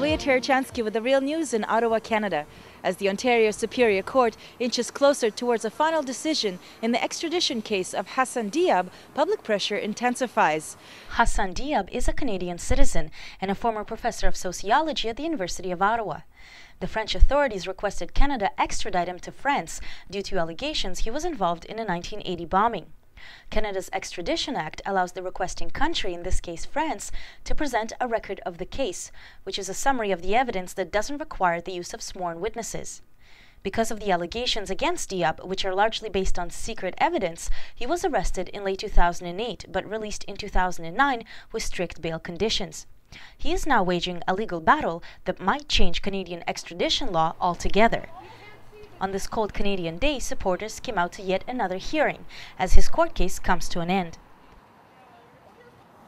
Lia Tarachansky with the Real News in Ottawa, Canada. As the Ontario Superior Court inches closer towards a final decision in the extradition case of Hassan Diab, public pressure intensifies. Hassan Diab is a Canadian citizen and a former professor of sociology at the University of Ottawa. The French authorities requested Canada extradite him to France due to allegations he was involved in a 1980 bombing. Canada's Extradition Act allows the requesting country, in this case France, to present a record of the case, which is a summary of the evidence that doesn't require the use of sworn witnesses. Because of the allegations against Diab, which are largely based on secret evidence, he was arrested in late 2008 but released in 2009 with strict bail conditions. He is now waging a legal battle that might change Canadian extradition law altogether. On this cold Canadian day, supporters came out to yet another hearing as his court case comes to an end.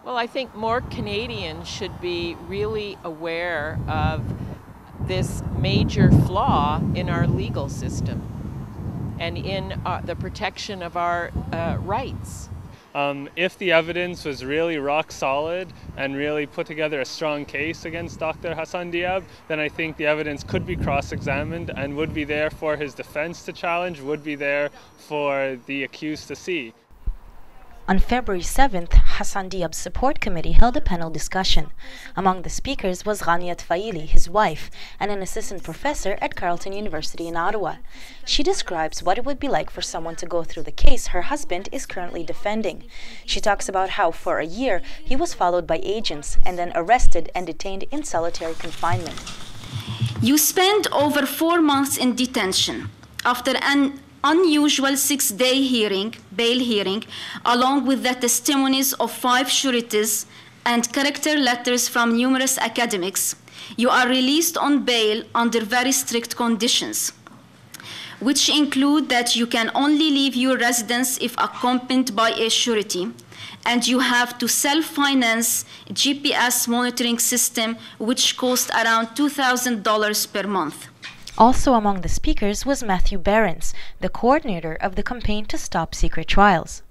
Well, I think more Canadians should be really aware of this major flaw in our legal system and in the protection of our rights. If the evidence was really rock solid and really put together a strong case against Dr. Hassan Diab, then I think the evidence could be cross-examined and would be there for his defense to challenge, would be there for the accused to see. On February 7th, Hassan Diab's support committee held a panel discussion. Among the speakers was Lia Tarachansky, his wife, and an assistant professor at Carleton University in Ottawa. She describes what it would be like for someone to go through the case her husband is currently defending. She talks about how for a year he was followed by agents and then arrested and detained in solitary confinement. You spend over 4 months in detention after an unusual 6-day bail hearing, along with the testimonies of 5 sureties and character letters from numerous academics. You are released on bail under very strict conditions, which include that you can only leave your residence if accompanied by a surety, and you have to self-finance a GPS monitoring system, which costs around $2,000 per month. Also among the speakers was Matthew Behrens, the coordinator of the campaign to stop secret trials.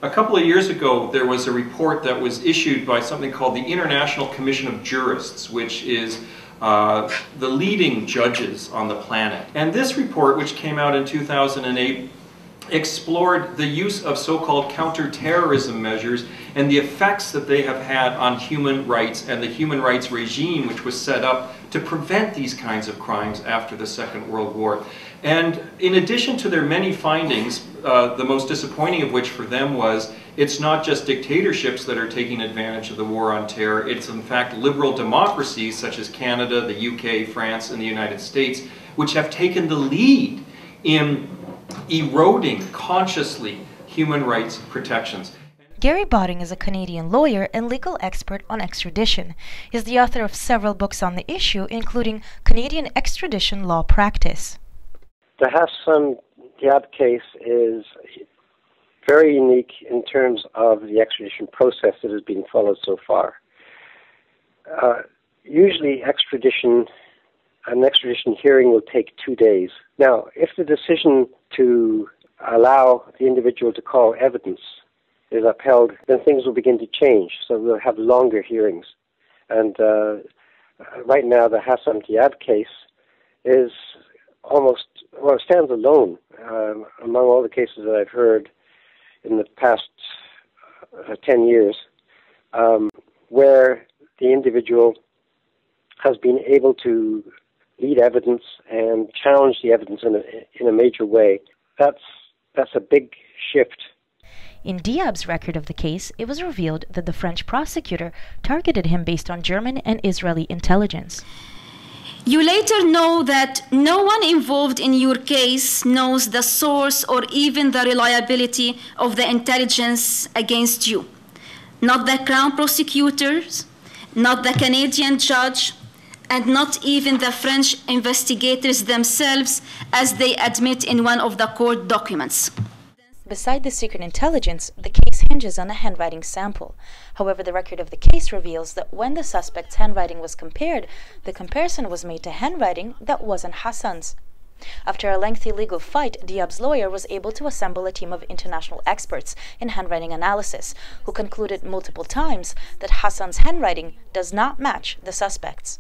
A couple of years ago, there was a report that was issued by something called the International Commission of Jurists, which is the leading judges on the planet. And this report, which came out in 2008, explored the use of so-called counterterrorism measures and the effects that they have had on human rights and the human rights regime which was set up to prevent these kinds of crimes after the Second World War. And in addition to their many findings, the most disappointing of which for them was it's not just dictatorships that are taking advantage of the war on terror, it's in fact liberal democracies such as Canada, the UK, France, and the United States, which have taken the lead in eroding consciously human rights protections. Gary Botting is a Canadian lawyer and legal expert on extradition. He is the author of several books on the issue, including Canadian Extradition Law Practice. The Hassan Diab case is very unique in terms of the extradition process that has been followed so far. Usually an extradition hearing will take 2 days. Now, if the decision to allow the individual to call evidence is upheld, then things will begin to change. So we'll have longer hearings. And right now, the Hassan Diab case is it stands alone among all the cases that I've heard in the past 10 years, where the individual has been able to lead evidence and challenge the evidence in a major way. That's a big shift. In Diab's record of the case, it was revealed that the French prosecutor targeted him based on German and Israeli intelligence. You later know that no one involved in your case knows the source or even the reliability of the intelligence against you. Not the Crown prosecutors, not the Canadian judge, and not even the French investigators themselves, as they admit in one of the court documents. Beside the secret intelligence, the case hinges on a handwriting sample. However, the record of the case reveals that when the suspect's handwriting was compared, the comparison was made to handwriting that wasn't Hassan's. After a lengthy legal fight, Diab's lawyer was able to assemble a team of international experts in handwriting analysis, who concluded multiple times that Hassan's handwriting does not match the suspect's.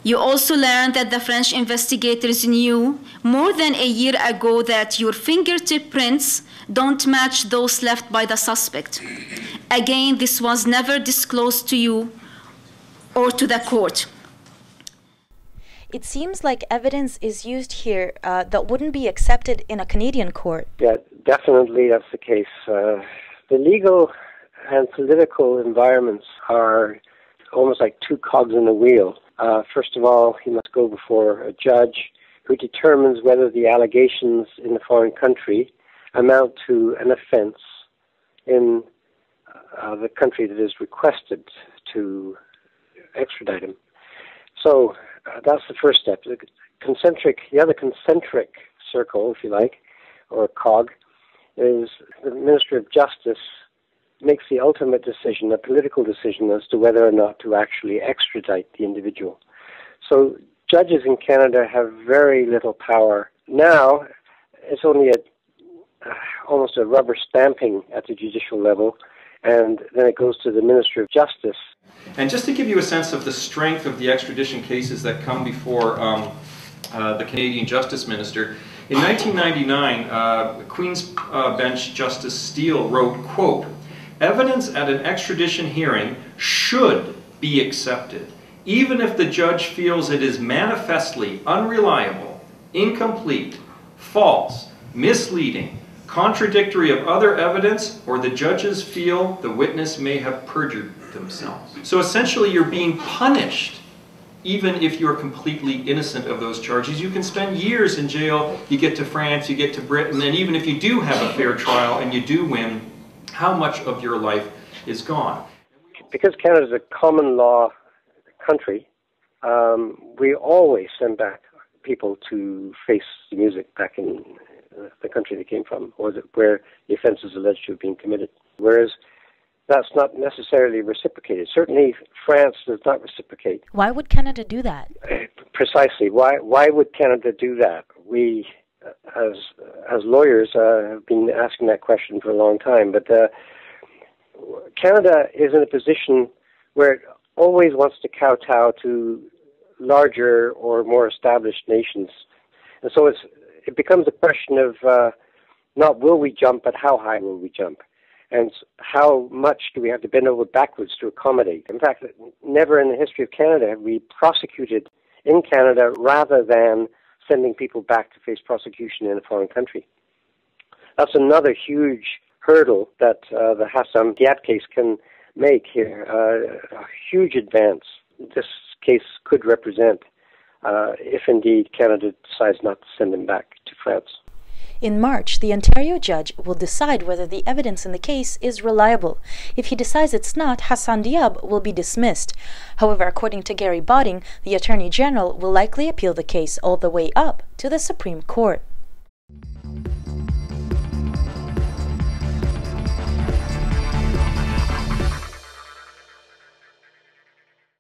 You also learned that the French investigators knew more than a year ago that your fingertip prints don't match those left by the suspect. Again, this was never disclosed to you or to the court. It seems like evidence is used here that wouldn't be accepted in a Canadian court. Yeah, definitely that's the case. The legal and political environments are almost like two cogs in the wheel. First of all, he must go before a judge who determines whether the allegations in the foreign country amount to an offense in the country that is requested to extradite him. So that's the first step. The other concentric circle, if you like, or cog, is the Minister of Justice makes the ultimate decision, a political decision, as to whether or not to actually extradite the individual. So judges in Canada have very little power. Now, it's only almost a rubber stamping at the judicial level, and then it goes to the Minister of Justice. And just to give you a sense of the strength of the extradition cases that come before the Canadian Justice Minister, in 1999, Queen's Bench Justice Steele wrote, quote, "Evidence at an extradition hearing should be accepted, even if the judge feels it is manifestly unreliable, incomplete, false, misleading, contradictory of other evidence, or the judges feel the witness may have perjured themselves." So essentially you're being punished even if you're completely innocent of those charges. You can spend years in jail, you get to France, you get to Britain, and even if you do have a fair trial and you do win, how much of your life is gone? Because Canada is a common law country, we always send back people to face the music back in the country they came from, or where the offence is alleged to have been committed. Whereas that's not necessarily reciprocated. Certainly France does not reciprocate. Why would Canada do that? Precisely. Why would Canada do that? We, as lawyers, have been asking that question for a long time. But Canada is in a position where it always wants to kowtow to larger or more established nations. And so it becomes a question of not will we jump, but how high will we jump? And how much do we have to bend over backwards to accommodate? In fact, never in the history of Canada have we prosecuted in Canada rather than sending people back to face prosecution in a foreign country. That's another huge hurdle that the Hassan Diab case can make here, a huge advance this case could represent if indeed Canada decides not to send him back to France. In March, the Ontario judge will decide whether the evidence in the case is reliable. If he decides it's not, Hassan Diab will be dismissed. However, according to Gary Botting, the Attorney General will likely appeal the case all the way up to the Supreme Court.